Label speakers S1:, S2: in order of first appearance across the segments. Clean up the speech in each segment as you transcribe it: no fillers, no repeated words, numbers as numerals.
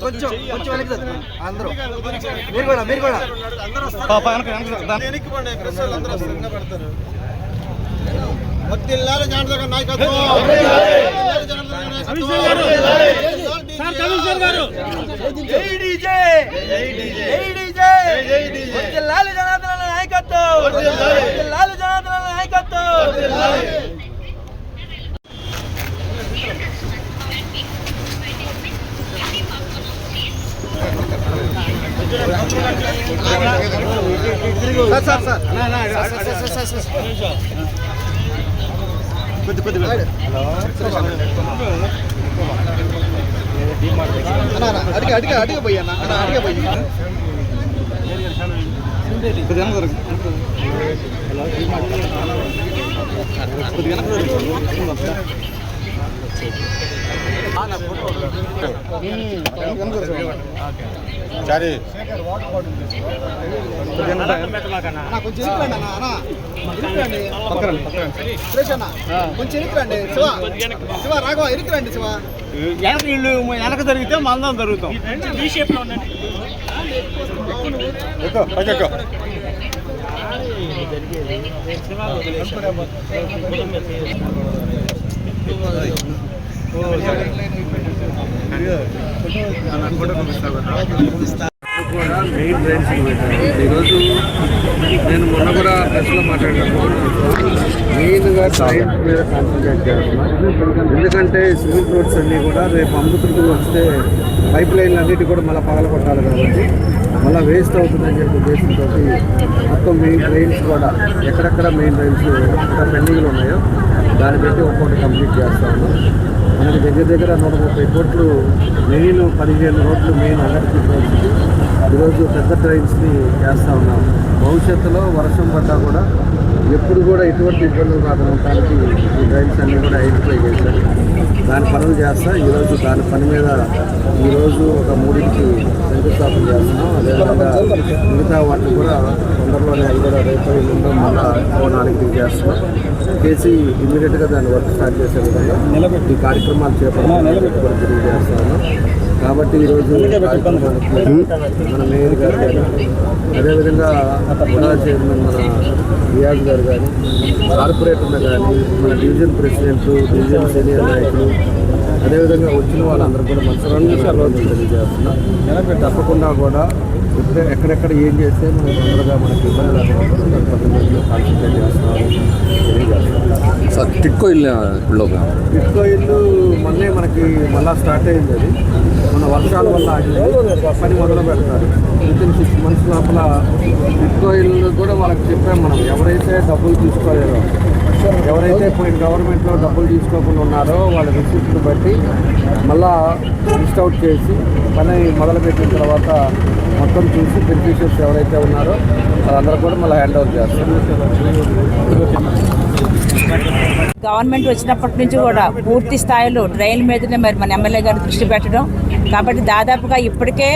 S1: కొంచెం అందరూ మీరు కూడా వర్ధిల్లాలి జనార్దన్ నాయకత్వం. అడిగే పోయి అన్న అడిగే పోయి కొంచెం ఇరుకురండి శివ రాఘవ ఇరుకురండి శివ వెనక జరిగితే మందం జరుగుతాం
S2: కూడా మెయిన్ డ్రైన్స్ ఈరోజు నేను మొన్న కూడా ప్రెస్లో మాట్లాడినప్పుడు మెయిన్గా డ్రైన్స్ మీద కాన్సన్ట్రేట్ చేస్తున్నాను. ఎందుకంటే సివిల్ రోడ్స్ అన్నీ కూడా రేపు అమృతుడికి వస్తే పైప్ లైన్లు అన్నిటి కూడా మళ్ళీ పగలగొట్టాలి కాబట్టి మళ్ళీ వేస్ట్ అవుతుందని చెప్పి ఉద్దేశంతో మొత్తం మెయిన్ డ్రైన్స్ కూడా ఎక్కడెక్కడ మెయిన్ డ్రైన్స్ ఎక్కడ పెండింగ్లు ఉన్నాయో దాన్ని పెట్టి ఒక్కొక్కటి కంప్లీట్ చేస్తా ఉన్నాం. మనకి దగ్గర 130 కోట్లు మెయిన్ 15 రోడ్లు మెయిన్ అందరికీ ఈరోజు పెద్ద డ్రైన్స్ని చేస్తూ ఉన్నాం. భవిష్యత్తులో వర్షం పడ్డా కూడా ఎప్పుడు కూడా ఎటువంటి ఇబ్బందులు రావడానికి ఈ డ్రైన్స్ అన్నీ కూడా ఐడెంటిఫై చేశారు. దాని పనులు చేస్తా ఈరోజు దాని పని మీద ఈరోజు ఒక 3కి శంకుస్థాపన చేస్తున్నాం. అదేవిధంగా మిగతా వాటిని కూడా తొందరలోనే అవి కూడా రేపు ఎల్లుండో మళ్ళీ 4కి చేస్తున్నాం. చేసి ఇమ్మీడియట్గా దాన్ని వర్క్ స్టార్ట్ చేసే విధంగా ఈ కార్యక్రమాలు చేపట్టాలని తెలియజేస్తాను. కాబట్టి ఈరోజు కార్యక్రమానికి మన మేయర్ గారు కానీ అదేవిధంగా ముడా చైర్మన్ మన రియాజ్ గారు కానీ కార్పొరేటర్లు కానీ మన డివిజన్ ప్రెసిడెంట్ డివిజన్ సీనియర్ నాయకులు అదేవిధంగా వచ్చిన వాళ్ళందరూ కూడా మన తెలియజేస్తున్నాం. తప్పకుండా కూడా ఎక్కడెక్కడ ఏం చేస్తే మనం తొందరగా మనకి ఇబ్బంది లేకుండా కాన్సన్ట్రేట్ చేస్తున్నాము తెలియజేస్తున్నాం.
S3: టిట్కో ఇల్లు
S2: మొన్నే మనకి మళ్ళీ స్టార్ట్ అయింది. అది మన వర్షాల వల్ల పని మొదలు పెడతారు. వితిన్ 6 months లోపల టిట్కో ఇల్లు కూడా వాళ్ళకి చెప్పాం మనం. ఎవరైతే డబ్బులు తీసుకోలేదో ఎవరైతే పోయిన గవర్నమెంట్లో డబ్బులు తీసుకోకుండా ఉన్నారో వాళ్ళ రిసిప్ట్ని బట్టి మళ్ళా లిస్ట్ అవుట్ చేసి పని మొదలుపెట్టిన తర్వాత మొత్తం చూసి బెనిఫిషియర్స్ ఎవరైతే ఉన్నారో వాళ్ళందరూ కూడా మళ్ళీ హ్యాండ్ ఓవర్ చేస్తారు.
S4: గవర్నమెంట్ వచ్చినప్పటి నుంచి కూడా పూర్తి స్థాయిలో డ్రైన్ మీదనే మరి మన ఎమ్మెల్యే గారు దృష్టి పెట్టడం కాబట్టి దాదాపుగా ఇప్పటికే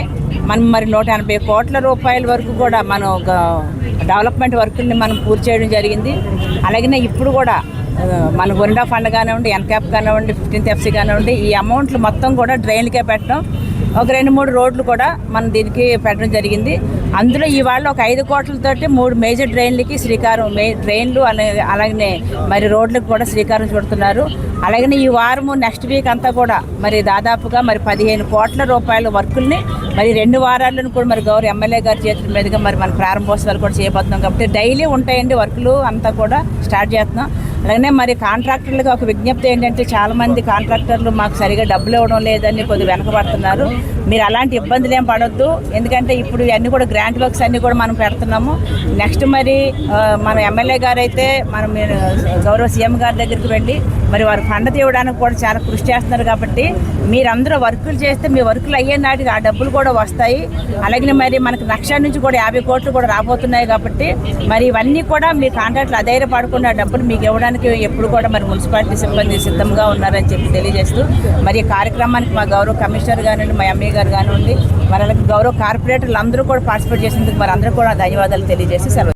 S4: మనం మరి 180 కోట్ల రూపాయల వరకు కూడా మనం డెవలప్మెంట్ వర్కుల్ని మనం పూర్తి చేయడం జరిగింది. అలాగనే ఇప్పుడు కూడా మన గొరిండా ఫండ్ కానివ్వండి, ఎన్క్యాప్ కానివ్వండి, 15th FC కానివ్వండి, ఈ అమౌంట్లు మొత్తం కూడా డ్రైన్లకే పెట్టడం, ఒక 2-3 రోడ్లు కూడా మనం దీనికి పెట్టడం జరిగింది. అందులో ఇవాళ ఒక 5 కోట్లతోటి 3 మేజర్ డ్రైన్లకి శ్రీకారం డ్రైన్లు అలాగనే మరి రోడ్లకు కూడా శ్రీకారం చుడుతున్నారు. అలాగనే ఈ వారము నెక్స్ట్ వీక్ అంతా కూడా మరి దాదాపుగా మరి 15 కోట్ల రూపాయల వర్కుల్ని మరి 2 వారాలను కూడా మరి గౌరవ ఎమ్మెల్యే గారి చేతుల మీదుగా మరి మన ప్రారంభోత్సవాలు కూడా చేయబోతున్నాం. కాబట్టి డైలీ ఉంటాయండి వర్కులు అంతా కూడా స్టార్ట్ చేస్తున్నాం. అలాగే మరి కాంట్రాక్టర్లకు ఒక విజ్ఞప్తి ఏంటంటే చాలామంది కాంట్రాక్టర్లు మాకు సరిగా డబ్బులు ఇవ్వడం లేదని కొద్దిగా వెనకబడుతున్నారు. మీరు అలాంటి ఇబ్బందులు ఏం పడొద్దు. ఎందుకంటే ఇప్పుడు ఇవన్నీ కూడా గ్రాంట్ వర్క్స్ అన్నీ కూడా మనం పెడుతున్నాము. నెక్స్ట్ మరి మన ఎమ్మెల్యే గారు అయితే మనం గౌరవ సీఎం గారి దగ్గరికి వెళ్ళి మరి వారు ఫండ్ తీయడానికి కూడా చాలా కృషి చేస్తున్నారు. కాబట్టి మీరందరూ వర్కులు చేస్తే మీ వర్కులు అయ్యే నాటికి ఆ డబ్బులు కూడా వస్తాయి. అలాగే మరి మనకు లక్ష నుంచి కూడా 50 కోట్లు కూడా రాబోతున్నాయి. కాబట్టి మరి ఇవన్నీ కూడా మీ కాంట్రాక్ట్లు అధైర్యపడకుండా డబ్బులు మీకు ఇవ్వడానికి ఎప్పుడు కూడా మరి మున్సిపాలిటీ సిబ్బంది సిద్ధంగా ఉన్నారని చెప్పి తెలియజేస్తూ మరి ఈ కార్యక్రమానికి మా గౌరవ కమిషనర్ కానివ్వండి, మా ఎంఏ గారు కానివ్వండి, మరి అలాగే గౌరవ కార్పొరేటర్లు అందరూ కూడా పార్టిసిపేట్ చేసినందుకు మరి అందరూ కూడా ధన్యవాదాలు తెలియజేసి సెలవు.